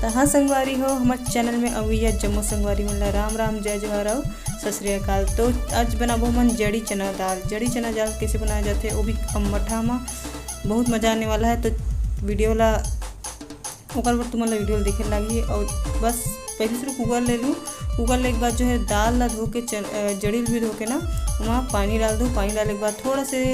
तो हाँ संगवारी हो हमारे चैनल में अविया जम्मू संगवारी मिला राम राम जय जवाहर हो सत श्री अकाल। तो आज बनाबो मन जड़ी चना दाल। जड़ी चना दाल कैसे बनाया जाते हैं वो भी कम मठा में बहुत मज़ा आने वाला है। तो वीडियो ला ओकर पर तुम्हारा वीडियो देखे लगी और बस पहले से कुकर ले लूँ। कुकर लेने के बाद जो है दाल ला धो के जड़ी भी धो के ना वहाँ पानी डाल दो। पानी डालने के बाद थोड़ा से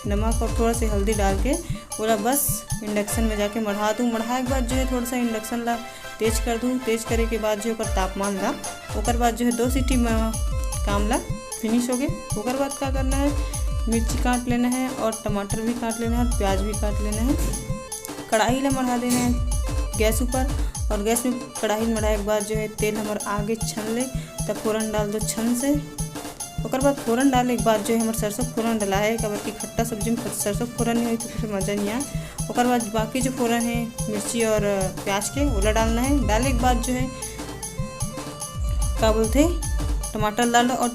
नमक और थोड़ा से हल्दी डाल के पूरा बस इंडक्शन में जाके मढ़ा दूँ। मढ़ाए के बाद जो है थोड़ा सा इंडक्शन ला तेज कर दूँ। तेज करे के बाद जो है तापमान ला ओकर बाद जो है 2 सीटी में काम ला फिनिश हो गए। ओकर बाद क्या करना है, मिर्ची काट लेना है और टमाटर भी काट लेना है और प्याज भी काट लेना है। कढ़ाई ला मढ़ा देना है गैस ऊपर और गैस में कढ़ाई में मढ़ाए के बाद जो है तेल हमारे आगे छन ले तब फोरन डाल दो छन से। ओकर बाद फोरन डालने के बाद जो है हमारे सरसों फोरन डला है कबर की खट्टा सब्जी में सरसों फोरन नहीं हुई तो फिर मज़ा नहीं आए। ओकर बाद बाकी जो फोरन है मिर्ची और प्याज के ओला डालना है। डालने के बाद जो है क्या बोलते टमाटर डालो और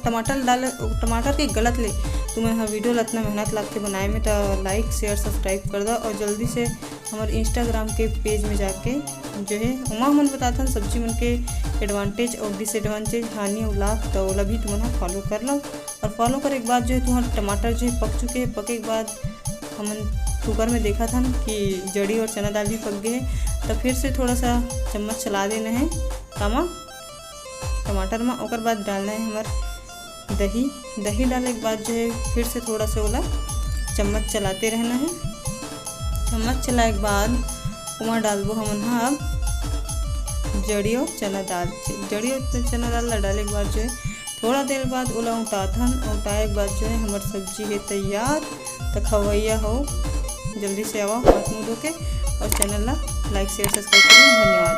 टमाटर के गलत ले तुम्हें हाँ वीडियो इतना मेहनत लगते बनाए में तो लाइक शेयर सब्सक्राइब कर दो और जल्दी से हमारे इंस्टाग्राम के पेज में जाके जो है वहाँ मन बताता सब्जी मन के एडवांटेज और डिसएडवांटेज हानि और लाभ तो ओला भी तुम फॉलो कर लो। और फॉलो करे के बाद जो है तुम्हारा टमाटर जो है पक चुके हैं। पके के बाद हम कुकर में देखा था कि जड़ी और चना दाल भी पक गए हैं तो फिर से थोड़ा सा चम्मच चला देना है कामा टमाटर में। ओकर बाद डालना है हमारे दही डालने के बाद जो है फिर से थोड़ा सा ओला चम्मच चलाते रहना है। चम्मच चलाए के बाद वहाँ डालबो हम हाँ जड़ी और चना दाल। जड़ी और चना दाल डालने के बाद जो है थोड़ा देर बाद ओला उठाए के बाद जो है हमारी सब्जी है तैयार। तो खवैया हो जल्दी से आओ हाथ मुँह धो के और चैनल ला लाइक शेयर सब्सक्राइब करें। धन्यवाद।